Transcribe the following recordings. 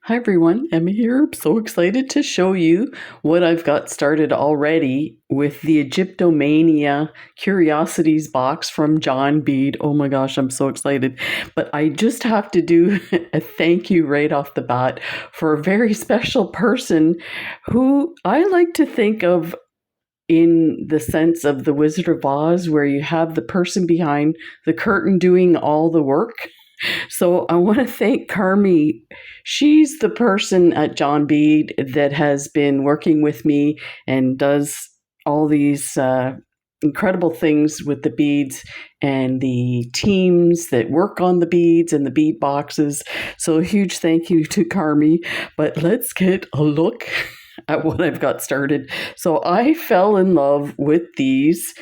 Hi everyone, Emma here. I'm so excited to show you what I've got started already with the Egyptomania Curiosities box from John Bead. Oh my gosh, I'm so excited. But I just have to do a thank you right off the bat for a very special person who I like to think of in the sense of the Wizard of Oz, where you have the person behind the curtain doing all the work. So I want to thank Carmi. She's the person at John Bead that has been working with me and does all these incredible things with the beads and the teams that work on the beads and the bead boxes. So a huge thank you to Carmi. But let's get a look at what I've got started. So I fell in love with these.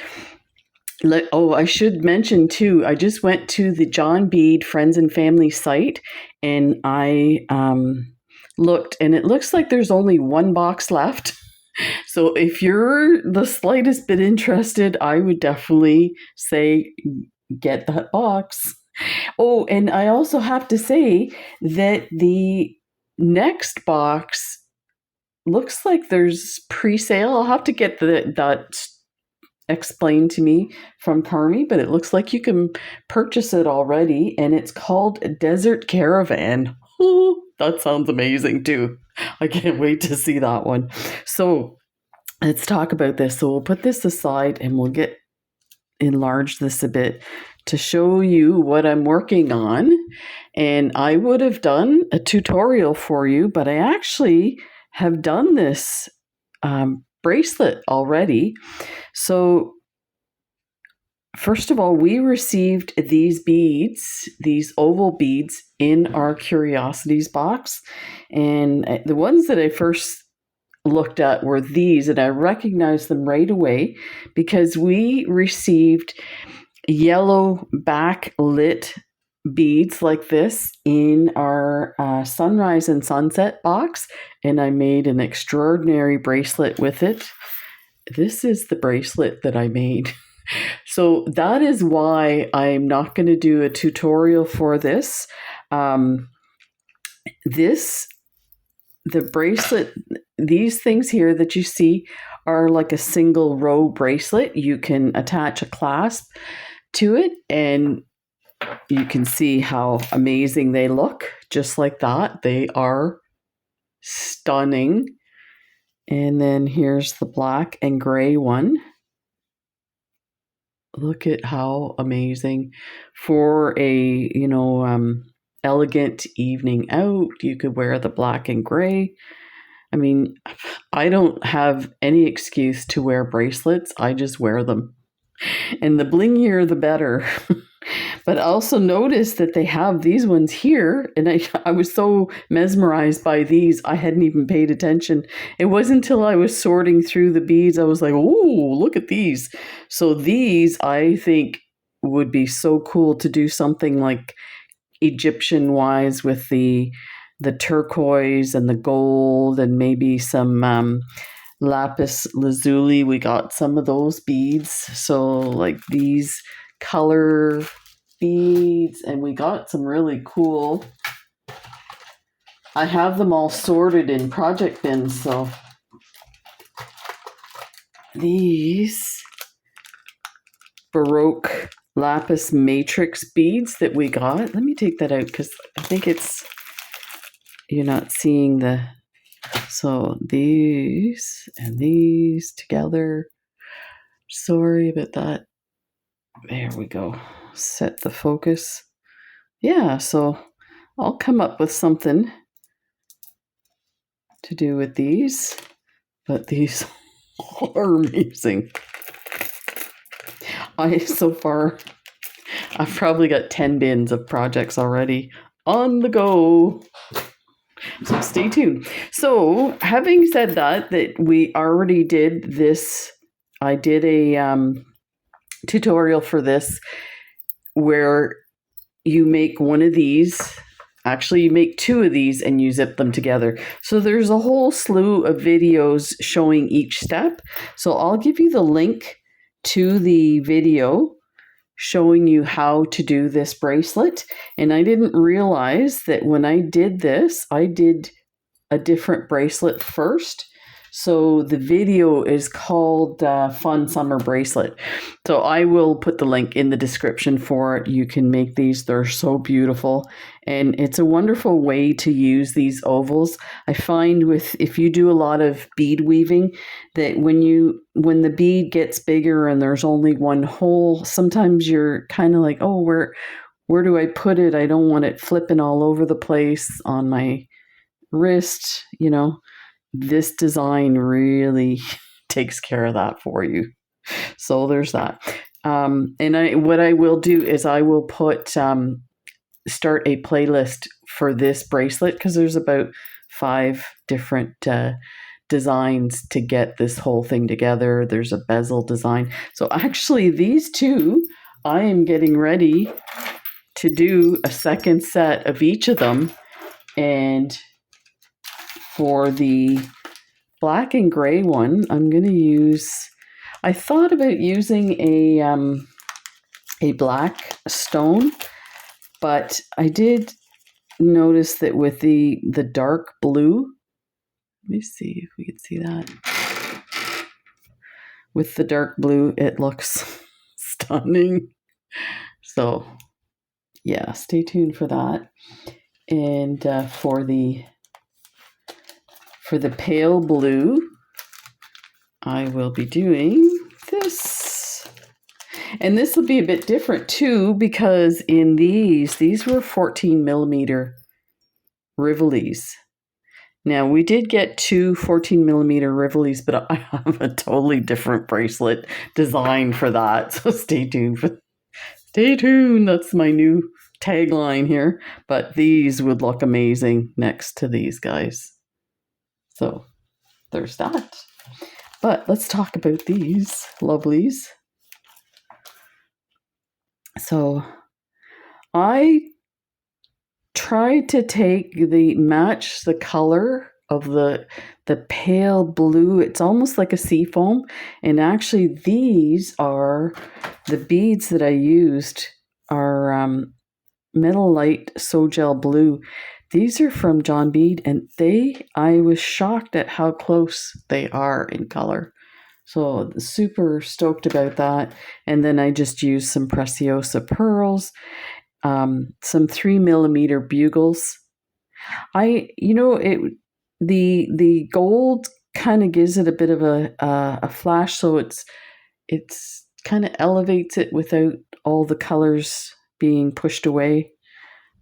I should mention too, I just went to the John Bead Friends and Family site and I looked, and it looks like there's only one box left. So if you're the slightest bit interested, I would definitely say get that box. Oh, and I also have to say that the next box looks like there's pre-sale. I'll have to get that explained to me from Carmi, but it looks like you can purchase it already, and it's called Desert Caravan. Oh, that sounds amazing too. I can't wait to see that one. So let's talk about this. So we'll put this aside and we'll enlarge this a bit to show you what I'm working on. And I would have done a tutorial for you, but I actually have done this bracelet already. So first of all, we received these beads, these oval beads, in our Curiosities box. And the ones that I first looked at were these, and I recognized them right away because we received yellow backlit beads like this in our sunrise and sunset box, and I made an extraordinary bracelet with it. This is the bracelet that I made. So that is why I'm not going to do a tutorial for this. The bracelet, these things here that you see are like a single row bracelet. You can attach a clasp to it and you can see how amazing they look, just like that. They are stunning. And then here's the black and gray one. Look at how amazing. For a, elegant evening out, you could wear the black and gray. I mean, I don't have any excuse to wear bracelets. I just wear them. And the blingier, the better. But also notice that they have these ones here, and I was so mesmerized by these, I hadn't even paid attention. It wasn't until I was sorting through the beads, I was like, oh, look at these. So these, I think, would be so cool to do something like Egyptian-wise with the turquoise and the gold and maybe some lapis lazuli. We got some of those beads. So like these color beads, and we got some really cool. I have them all sorted in project bins. So these Baroque lapis matrix beads that we got. Let me take that out because I think you're not seeing the. So these and these together. Sorry about that. There we go. Set the focus. Yeah, so I'll come up with something to do with these, but these are amazing. So far, I've probably got 10 bins of projects already on the go. So stay tuned. So having said that we already did this, I did a tutorial for this where you make one of these. Actually, you make two of these and you zip them together. So there's a whole slew of videos showing each step. So I'll give you the link to the video showing you how to do this bracelet. And I didn't realize that when I did this, I did a different bracelet first. So the video is called Fun Summer Bracelet. So I will put the link in the description for it. You can make these. They're so beautiful. And it's a wonderful way to use these ovals. I find if you do a lot of bead weaving, that when the bead gets bigger and there's only one hole, sometimes you're kind of like, oh, where do I put it? I don't want it flipping all over the place on my wrist, This design really takes care of that for you. So there's that. What I will do is I will start a playlist for this bracelet, because there's about 5 different designs to get this whole thing together. There's a bezel design. So actually these two, I am getting ready to do a second set of each of them. And for the black and gray one, I'm going to I thought about using a black stone, but I did notice that with the dark blue, let me see if we can see that. With the dark blue, it looks stunning. So yeah, stay tuned for that. And for the pale blue, I will be doing this. And this will be a bit different too, because in these were 14 millimeter riveles. Now we did get 2 14 millimeter riveles, but I have a totally different bracelet design for that. So stay tuned. That's my new tagline here. But these would look amazing next to these guys. So there's that. But let's talk about these lovelies. So I tried to match the color of the pale blue. It's almost like a sea foam. And actually these are the beads that I used are Metal Light So-Gel Blue. These are from John Bead, and I was shocked at how close they are in color. So super stoked about that. And then I just used some Preciosa pearls, some 3 millimeter bugles. The gold kind of gives it a bit of a flash, so it's kind of elevates it without all the colors being pushed away.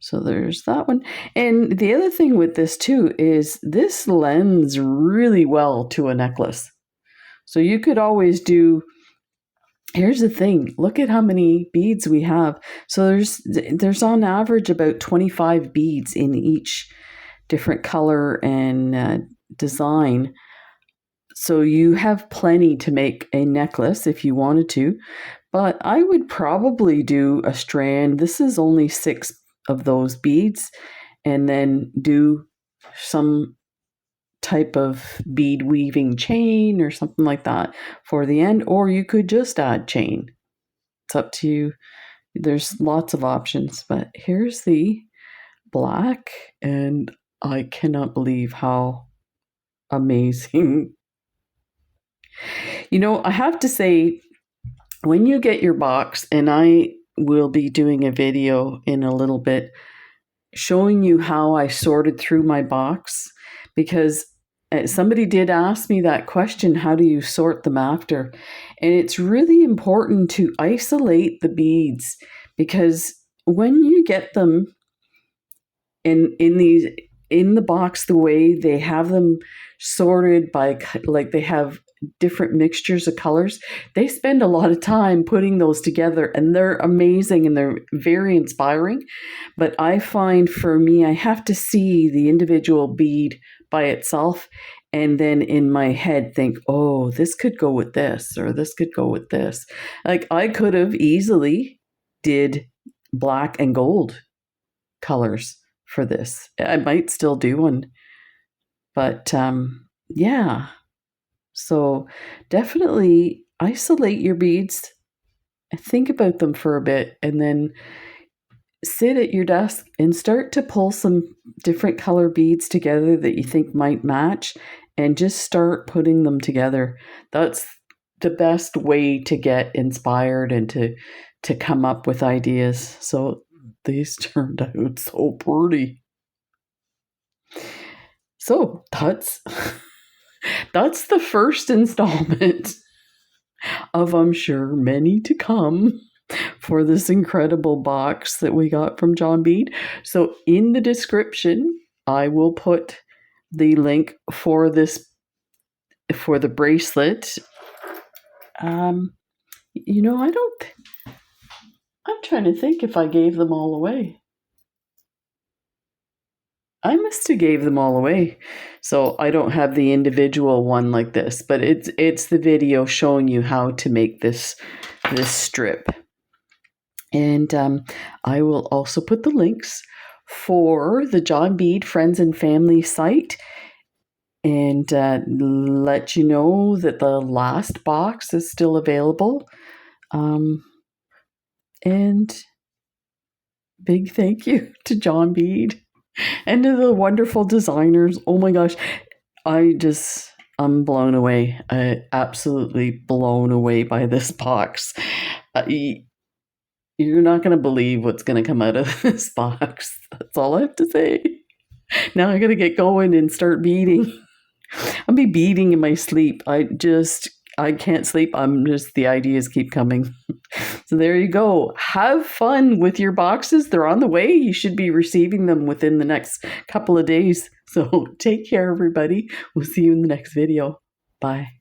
So there's that one. And the other thing with this too is this lends really well to a necklace. So you could always here's the thing, look at how many beads we have. So there's on average about 25 beads in each different color and design. So you have plenty to make a necklace if you wanted to, but I would probably do a strand. This is only 6 of those beads, and then do some type of bead weaving chain or something like that for the end, or you could just add chain. It's up to you. There's lots of options, but here's the black, and I cannot believe how amazing. I have to say, when you get your box, and I will be doing a video in a little bit showing you how I sorted through my box, because somebody did ask me that question, how do you sort them after? And it's really important to isolate the beads, because when you get them in the box, the way they have them sorted by, like, they have different mixtures of colors, they spend a lot of time putting those together, and they're amazing and they're very inspiring. But I find, for me, I have to see the individual bead by itself, and then in my head think, oh, this could go with this, or this could go with this. Like, I could have easily did black and gold colors for this. I might still do one, but yeah. So definitely isolate your beads think about them for a bit, and then sit at your desk and start to pull some different color beads together that you think might match, and just start putting them together. That's the best way to get inspired and to come up with ideas. So these turned out so pretty. So that's the first installment of, I'm sure, many to come for this incredible box that we got from John Bead. So in the description, I will put the link for the bracelet. I'm trying to think if I gave them all away. I must have gave them all away. So I don't have the individual one like this, but it's the video showing you how to make this strip. And I will also put the links for the John Bead Friends and Family site, and let you know that the last box is still available. And big thank you to John Bead and to the wonderful designers. Oh my gosh, I'm blown away. Absolutely blown away by this box. You're not going to believe what's going to come out of this box. That's all I have to say. Now I got to get going and start beading. I'll be beading in my sleep. I can't sleep. The ideas keep coming. So there you go. Have fun with your boxes. They're on the way. You should be receiving them within the next couple of days. So take care, everybody. We'll see you in the next video. Bye.